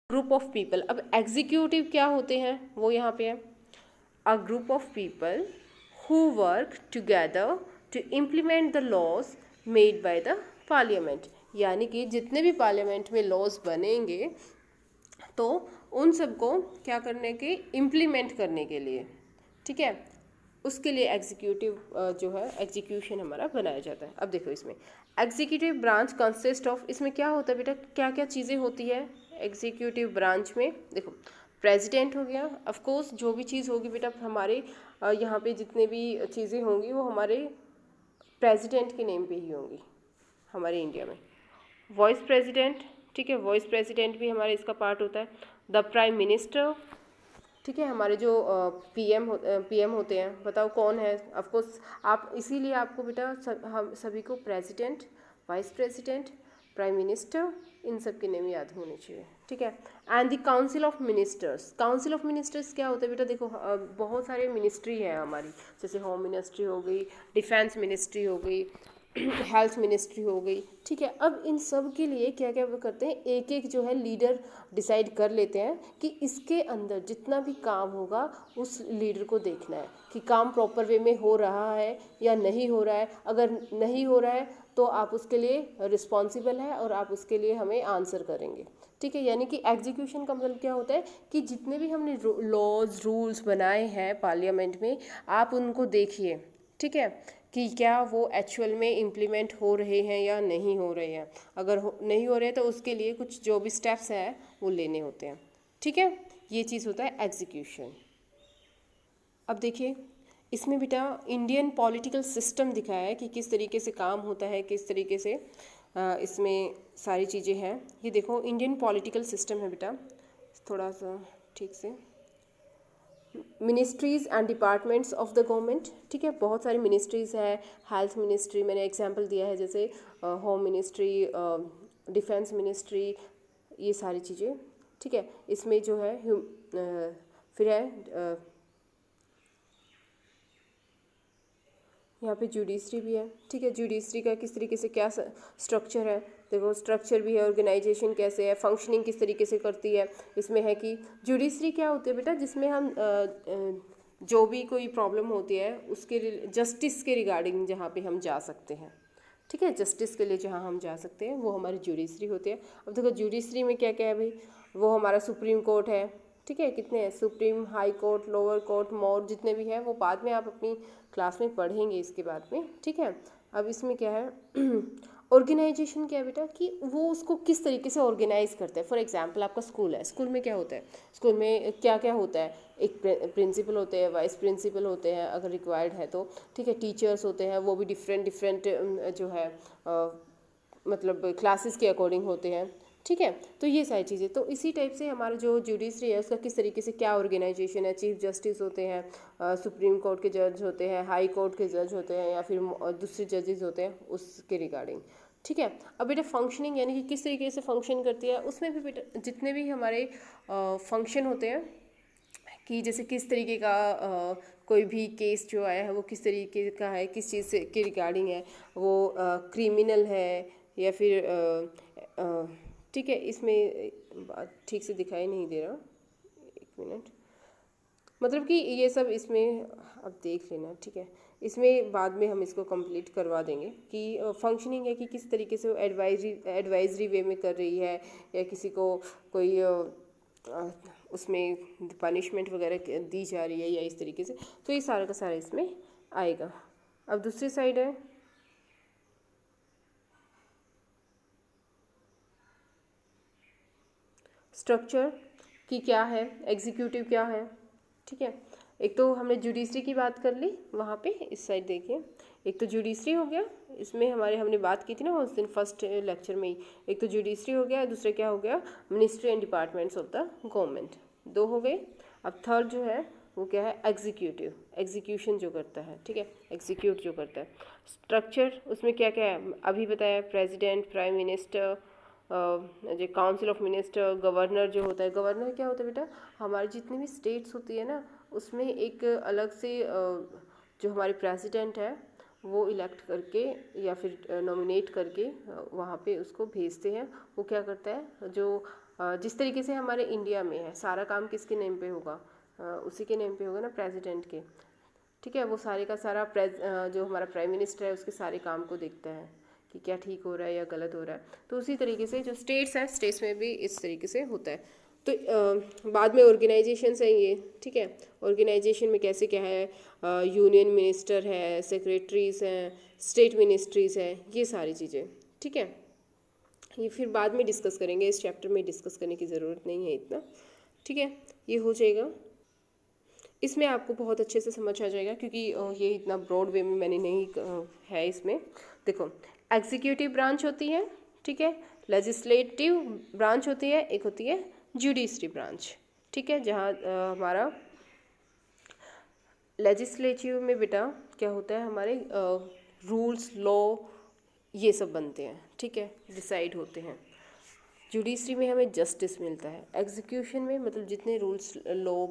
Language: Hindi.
Group of people. अब एग्जीक्यूटिव क्या होते हैं वो यहाँ पे है, a group of people who work together to implement the laws made by the parliament, यानी कि जितने भी पार्लियामेंट में लॉज बनेंगे तो उन सबको क्या करने के, इम्प्लीमेंट करने के लिए, ठीक है, उसके लिए एग्जीक्यूटिव जो है एग्जीक्यूशन हमारा बनाया जाता है। अब देखो इसमें एग्जीक्यूटिव ब्रांच कंसिस्ट ऑफ, इसमें क्या होता है बेटा, क्या क्या चीज़ें होती है एग्जीक्यूटिव ब्रांच में। देखो प्रेसिडेंट हो गया, ऑफ कोर्स जो भी चीज़ होगी बेटा हमारे यहाँ पे जितने भी चीज़ें होंगी वो हमारे प्रेसिडेंट के नेम पे ही होंगी हमारे इंडिया में। वॉइस प्रेसिडेंट, ठीक है, वॉइस प्रेसिडेंट भी हमारे इसका पार्ट होता है। द प्राइम मिनिस्टर, ठीक है, हमारे जो पीएम होते हैं, बताओ कौन है, ऑफकोर्स आप इसीलिए आपको बेटा हम सभी को president, vice president, prime minister, इन सब के नेम याद होने चाहिए, ठीक है। And the council of ministers, council of ministers क्या होता है बेटा, देखो बहुत सारे मिनिस्ट्री है हमारी, जैसे होम मिनिस्ट्री हो गई, डिफेंस मिनिस्ट्री हो गई, हेल्थ मिनिस्ट्री हो गई, ठीक है। अब इन सब के लिए क्या क्या करते हैं, एक एक जो है लीडर डिसाइड कर लेते हैं कि इसके अंदर जितना भी काम होगा उस लीडर को देखना है कि काम प्रॉपर वे में हो रहा है या नहीं हो रहा है। अगर नहीं हो रहा है तो आप उसके लिए रिस्पॉन्सिबल है और आप उसके लिए हमें आंसर करेंगे, ठीक है। यानी कि एग्जीक्यूशन का मतलब क्या होता है कि जितने भी हमने लॉज रूल्स बनाए हैं पार्लियामेंट में, आप उनको देखिए, ठीक है, कि क्या वो एक्चुअल में इम्प्लीमेंट हो रहे हैं या नहीं हो रहे हैं। अगर नहीं हो रहे हैं तो उसके लिए कुछ जो भी स्टेप्स हैं वो लेने होते हैं, ठीक है। ये चीज़ होता है एग्जीक्यूशन। अब देखिए इसमें बेटा इंडियन पॉलिटिकल सिस्टम दिखाया है कि किस तरीके से काम होता है, किस तरीके से इसमें सारी चीज़ें हैं। ये देखो इंडियन पॉलिटिकल सिस्टम है बेटा, थोड़ा सा ठीक से, ministries and departments of the government, ठीक है, बहुत सारी मिनिस्ट्रीज़ है। हेल्थ मिनिस्ट्री मैंने एग्जांपल दिया है, जैसे होम मिनिस्ट्री, डिफेंस मिनिस्ट्री, ये सारी चीज़ें, ठीक है। इसमें जो है फिर है यहाँ पे जुडिशरी भी है, ठीक है। जुडिशरी का किस तरीके से क्या स्ट्रक्चर है, देखो स्ट्रक्चर भी है, ऑर्गेनाइजेशन कैसे है, फंक्शनिंग किस तरीके से करती है। इसमें है कि जुडिशरी क्या होती है बेटा, जिसमें हम जो भी कोई प्रॉब्लम होती है उसके जस्टिस के रिगार्डिंग जहाँ पे हम जा सकते हैं, ठीक है, जस्टिस के लिए जहाँ हम जा सकते हैं वो हमारी जुडिशरी होती है। अब देखो जुडिशरी में क्या क्या है भाई, वो हमारा सुप्रीम कोर्ट है, ठीक है, कितने हैं, supreme, high court, lower court, more, जितने भी हैं वो बाद में आप अपनी क्लास में पढ़ेंगे इसके बाद में, ठीक है। अब इसमें क्या है ऑर्गेनाइजेशन क्या है बेटा, कि वो उसको किस तरीके से ऑर्गेनाइज करता है। फॉर एग्जांपल आपका स्कूल है, स्कूल में क्या होता है, स्कूल में क्या क्या होता है, एक प्रिंसिपल होते हैं, वाइस प्रिंसिपल होते हैं अगर रिक्वायर्ड है तो, ठीक है, टीचर्स होते हैं, वो भी डिफरेंट डिफरेंट जो है मतलब क्लासेस के अकॉर्डिंग होते हैं, ठीक है। तो ये सारी चीज़ें, तो इसी टाइप से हमारा जो जुडिशरी है उसका किस तरीके से क्या ऑर्गेनाइजेशन है, चीफ जस्टिस होते हैं, सुप्रीम कोर्ट के जज होते हैं, हाई कोर्ट के जज होते हैं, या फिर दूसरे जजेस होते हैं उसके रिगार्डिंग, ठीक है। अब बेटा फंक्शनिंग यानी कि किस तरीके से फंक्शन करती है, उसमें भी बेटा जितने भी हमारे फंक्शन होते हैं कि जैसे किस तरीके का कोई भी केस जो आया है वो किस तरीके का है, किस चीज़ से के रिगार्डिंग है, वो क्रिमिनल है या फिर ठीक है। इसमें ठीक से दिखाई नहीं दे रहा, एक मिनट, मतलब कि ये सब इसमें अब देख लेना, ठीक है। इसमें बाद में हम इसको कंप्लीट करवा देंगे कि फंक्शनिंग है कि किस तरीके से वो एडवाइजरी वे में कर रही है, या किसी को कोई उसमें पनिशमेंट वगैरह दी जा रही है या इस तरीके से, तो ये सारा का सारा इसमें आएगा। अब दूसरी साइड है स्ट्रक्चर कि क्या है, एग्जीक्यूटिव क्या है, ठीक है। एक तो हमने जुडिशरी की बात कर ली, वहाँ पे इस साइड देखिए, एक तो जुडिशरी हो गया, इसमें हमने बात की थी ना उस दिन फर्स्ट लेक्चर में ही, एक तो जुडिशरी हो गया, दूसरा क्या हो गया, ministry and departments of the government, दो हो गए। अब थर्ड जो है वो क्या है, एग्जीक्यूटिव, एग्जीक्यूशन जो करता है, ठीक है, एग्जीक्यूट जो करता है। स्ट्रक्चर उसमें क्या क्या है अभी बताया, प्रेसिडेंट, प्राइम मिनिस्टर, जो काउंसिल ऑफ मिनिस्टर, गवर्नर जो होता है, गवर्नर क्या होता है बेटा, हमारी जितनी भी स्टेट्स होती है ना उसमें एक अलग से जो हमारे प्रेसिडेंट है वो इलेक्ट करके या फिर नॉमिनेट करके वहाँ पे उसको भेजते हैं। वो क्या करता है, जो जिस तरीके से हमारे इंडिया में है, सारा काम किसके नेम पे होगा, उसी के नेम पे होगा ना, प्रेसिडेंट के। ठीक है, वो सारे का सारा जो हमारा प्राइम मिनिस्टर है उसके सारे काम को देखता है कि क्या ठीक हो रहा है या गलत हो रहा है। तो उसी तरीके से जो स्टेट्स हैं, स्टेट्स में भी इस तरीके से होता है। तो बाद में ऑर्गेनाइजेशंस हैं ये। ठीक है, ऑर्गेनाइजेशन में कैसे क्या है, यूनियन मिनिस्टर है, सेक्रेटरीज हैं, स्टेट मिनिस्ट्रीज हैं, ये सारी चीज़ें। ठीक है, ये फिर बाद में डिस्कस करेंगे, इस चैप्टर में डिस्कस करने की ज़रूरत नहीं है इतना। ठीक है, ये हो जाएगा, इसमें आपको बहुत अच्छे से समझ आ जाएगा, क्योंकि ये इतना ब्रॉड वे में मैंने नहीं है इसमें। देखो, एग्जीक्यूटिव ब्रांच होती है, ठीक है, लेजिस्लेटिव ब्रांच होती है, एक होती है जुडिशरी ब्रांच। ठीक है, जहाँ हमारा लेजिस्लेटिव में बेटा क्या होता है, हमारे रूल्स, लॉ, ये सब बनते हैं। ठीक है, डिसाइड होते हैं। जुडिशरी में हमें जस्टिस मिलता है। एग्जीक्यूशन में मतलब जितने रूल्स, लॉ